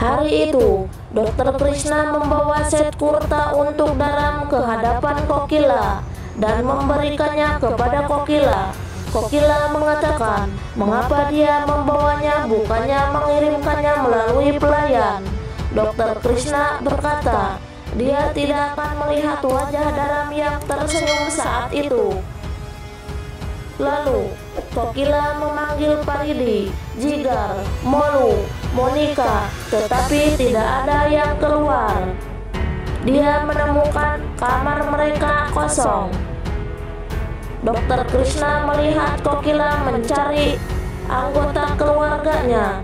Hari itu, Dokter Krishna membawa set kurta untuk Dharam ke hadapan Kokila dan memberikannya kepada Kokila. Kokila mengatakan, mengapa dia membawanya bukannya mengirimkannya melalui pelayan. Dokter Krishna berkata, dia tidak akan melihat wajah Dharam yang tersenyum saat itu. Lalu, Kokila memanggil Paridi, Jigar, Molu, Monika, tetapi tidak ada yang keluar. Dia menemukan kamar mereka kosong. Dokter Krishna melihat Kokila mencari anggota keluarganya.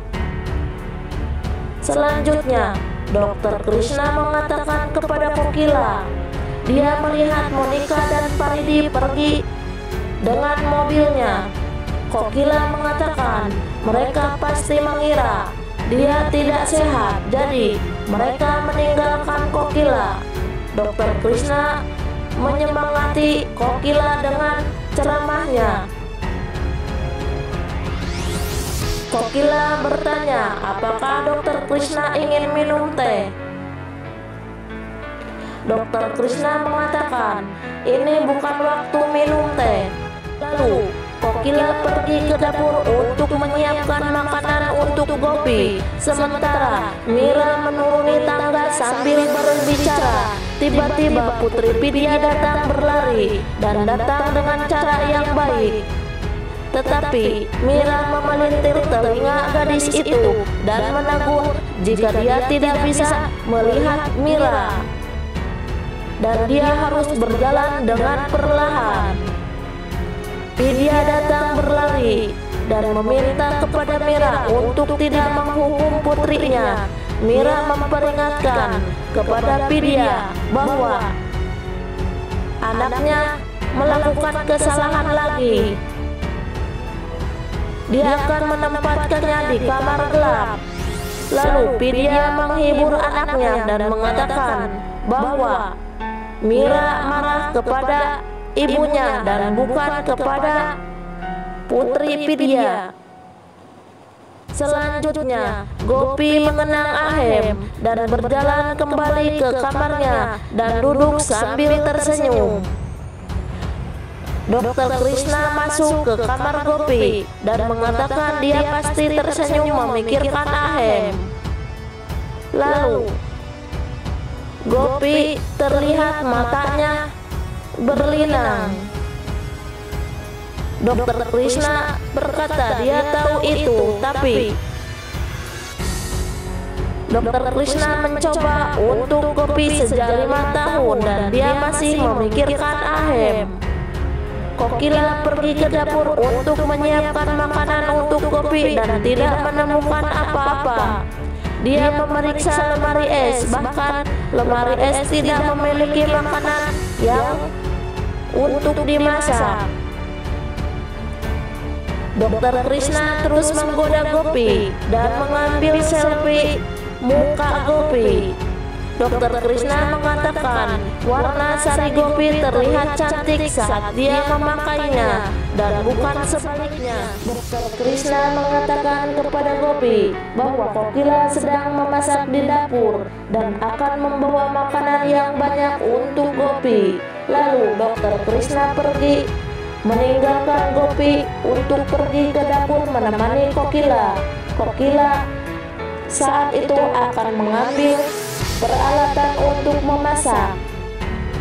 Selanjutnya, Dokter Krishna mengatakan kepada Kokila, dia melihat Monika dan Paridi pergi dengan mobilnya. Kokila mengatakan mereka pasti mengira dia tidak sehat, jadi mereka meninggalkan Kokila. Dokter Krishna menyemangati Kokila dengan ceramahnya. Kokila bertanya, apakah Dokter Krishna ingin minum teh? Dokter Krishna mengatakan, ini bukan waktu minum teh. Lalu, Kokila pergi ke dapur untuk menyiapkan makanan untuk Gopi. Sementara Mira menuruni tangga sambil berbicara. Tiba-tiba Putri Vidya datang berlari dan datang dengan cara yang baik. Tetapi Mira memelintir telinga gadis itu dan menegur jika dia tidak bisa melihat Mira dan dia harus berjalan dengan perlahan. Vidya datang berlari dan meminta kepada Mira untuk tidak menghukum putrinya. Mira memperingatkan kepada Vidya bahwa anaknya melakukan kesalahan lagi. Dia akan menempatkannya di kamar gelap. Lalu Vidya menghibur anaknya dan mengatakan bahwa Mira marah kepada ibunya dan bukan kepada Putri Vidya. Selanjutnya, Gopi mengenang Ahem dan berjalan kembali ke kamarnya dan duduk sambil tersenyum. Dokter Krishna masuk ke kamar Gopi dan mengatakan dia pasti tersenyum memikirkan Ahem. Lalu, Gopi terlihat matanya berlinang. Dokter Krishna berkata dia tahu itu, tapi Dokter Krishna mencoba untuk Gopi sejak 5 tahun dan dia masih memikirkan Ahem. Kokila pergi ke dapur untuk menyiapkan makanan untuk Gopi dan tidak menemukan apa-apa. Dia memeriksa lemari es, bahkan lemari es tidak memiliki makanan yang untuk dimasak. Dokter Krishna terus menggoda Gopi dan mengambil selfie muka Gopi. Dokter Krishna mengatakan warna sari Gopi terlihat cantik saat dia memakainya dan bukan sebaliknya. Dokter Krishna mengatakan kepada Gopi bahwa Kokila sedang memasak di dapur dan akan membawa makanan yang banyak untuk Gopi. Lalu Dokter Krishna pergi meninggalkan Gopi untuk pergi ke dapur menemani Kokila. Kokila saat itu akan mengambil peralatan untuk memasak,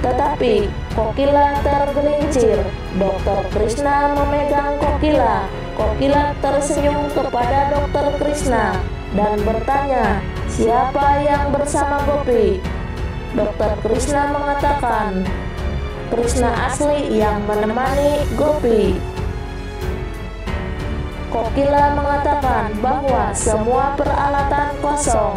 tetapi Kokila tergelincir. Dokter Krishna memegang Kokila. Kokila tersenyum kepada Dokter Krishna dan bertanya, siapa yang bersama Gopi? Dokter Krishna mengatakan, Krishna asli yang menemani Gopi. Kokila mengatakan bahwa semua peralatan kosong.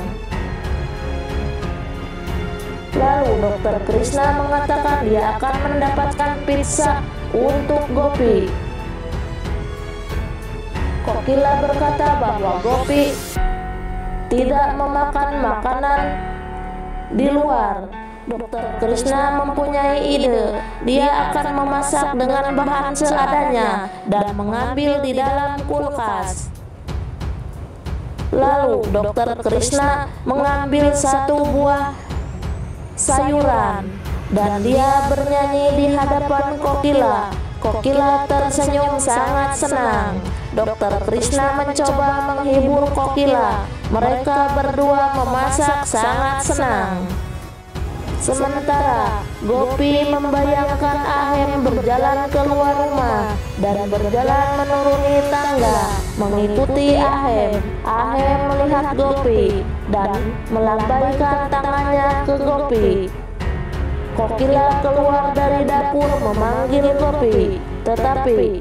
Lalu Dokter Krishna mengatakan dia akan mendapatkan pizza untuk Gopi. Kokila berkata bahwa Gopi tidak memakan makanan di luar. Dokter Krishna mempunyai ide. Dia akan memasak dengan bahan seadanya dan mengambil di dalam kulkas. Lalu Dokter Krishna mengambil satu buah sayuran dan dia bernyanyi di hadapan Kokila. Kokila tersenyum sangat senang. Dokter Krishna mencoba menghibur Kokila. Mereka berdua memasak sangat senang. Sementara Gopi membayangkan Ahem berjalan keluar rumah dan berjalan menuruni tangga mengikuti Ahem. Ahem melihat Gopi dan melambaikan tangannya ke Gopi. Kokila keluar dari dapur memanggil Gopi, tetapi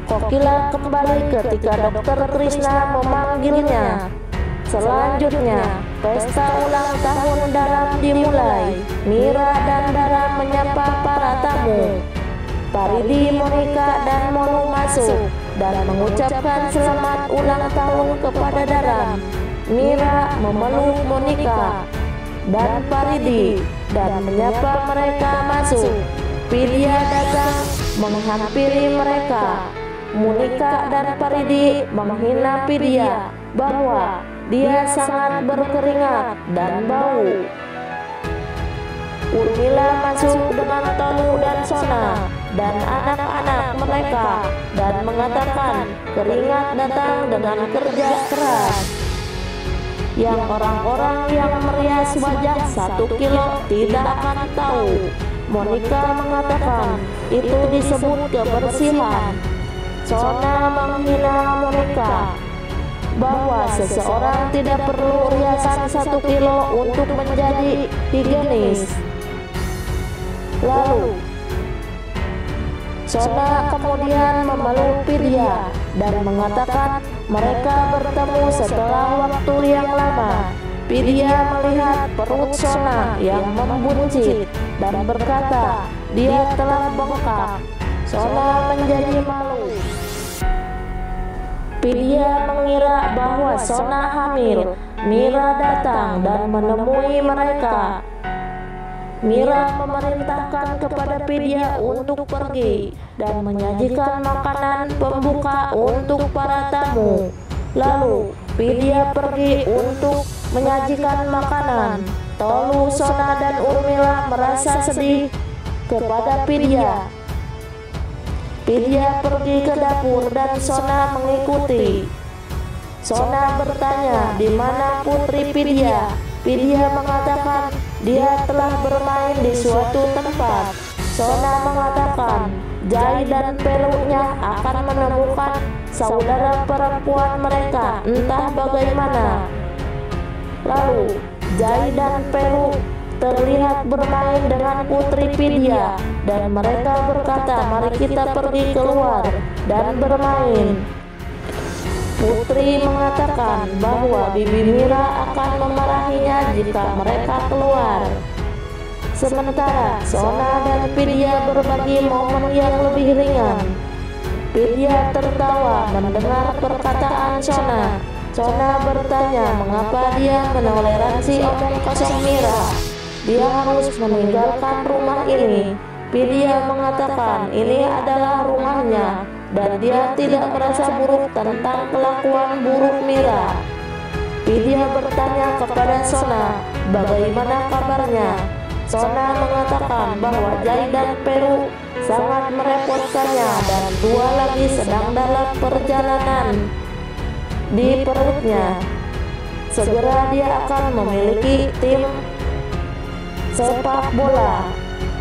Kokila kembali ketika Dokter Krishna memanggilnya. Selanjutnya, pesta ulang tahun Daram dimulai. Mira dan Dara menyapa para tamu. Paridi, Monika, dan Molu masuk dan mengucapkan selamat ulang tahun kepada Daram. Mira memeluk Monika dan Paridi dan menyapa mereka masuk. Vidya datang menghampiri mereka. Monika dan Paridi menghina Vidya bahwa dia sangat berkeringat dan bau. Urmila masuk dengan Tolu dan Sona dan anak-anak mereka dan mengatakan keringat datang dengan kerja keras. Yang orang-orang yang merias wajah 1 kilo tidak akan tahu. Monika mengatakan itu disebut kebersihan. Sona menghina Monika bahwa seseorang tidak perlu riasan 1 kilo untuk menjadi higienis. Lalu Sona kemudian memeluk Vidya dan mengatakan mereka bertemu setelah waktu yang lama. Vidya melihat perut Sona yang membuncit dan berkata dia telah bengkak. Sona menjadi malu. Vidya mengira bahwa Sona hamil. Mira datang dan menemui mereka. Mira memerintahkan kepada Vidya untuk pergi dan menyajikan makanan pembuka untuk para tamu. Lalu Vidya pergi untuk menyajikan makanan. Tolu, Sona, dan Urmila merasa sedih kepada Vidya. Vidya pergi ke dapur dan Sona mengikuti. Sona bertanya di mana putri Vidya. Vidya mengatakan dia telah bermain di suatu tempat. Sona mengatakan Jai dan Peluknya akan menemukan saudara perempuan mereka entah bagaimana. Lalu Jai dan Peluk terlihat bermain dengan putri Vidya dan mereka berkata mari kita pergi keluar dan bermain. Putri mengatakan bahwa Bibi Mira akan memarahinya jika mereka keluar. Sementara Sona dan Vidya berbagi momen yang lebih ringan. Vidya tertawa mendengar perkataan Sona. Sona bertanya mengapa dia menoleransi omong kosong Mira. Dia harus meninggalkan rumah ini. Vidya mengatakan ini adalah rumahnya dan dia tidak merasa buruk tentang kelakuan buruk Mira. Vidya bertanya kepada Sona bagaimana kabarnya. Sona mengatakan bahwa Jai dan Peru sangat merepotkannya dan dua lagi sedang dalam perjalanan di perutnya. Segera dia akan memiliki tim sepak bola.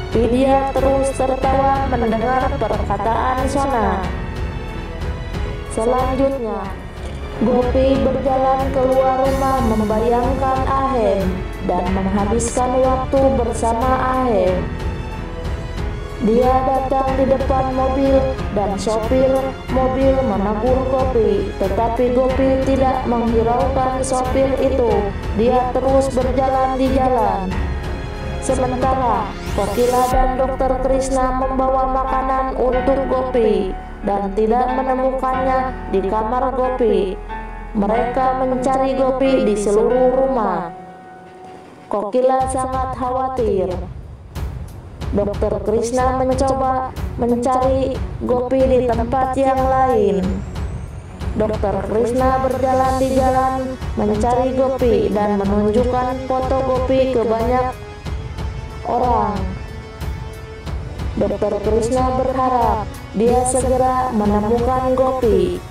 Vidya terus tertawa mendengar perkataan Sona. Selanjutnya, Gopi berjalan keluar rumah membayangkan Ahem dan menghabiskan waktu bersama Ahem. Dia datang di depan mobil dan sopir mobil menegur Gopi, tetapi Gopi tidak menghiraukan sopir itu. Dia terus berjalan di jalan. Sementara Kokila dan Dokter Krishna membawa makanan untuk Gopi dan tidak menemukannya di kamar Gopi. Mereka mencari Gopi di seluruh rumah. Kokila sangat khawatir. Dokter Krishna mencoba mencari Gopi di tempat yang lain. Dokter Krishna berjalan di jalan mencari Gopi dan menunjukkan foto Gopi ke banyak orang. Dokter Krishna berharap dia segera menemukan Gopi.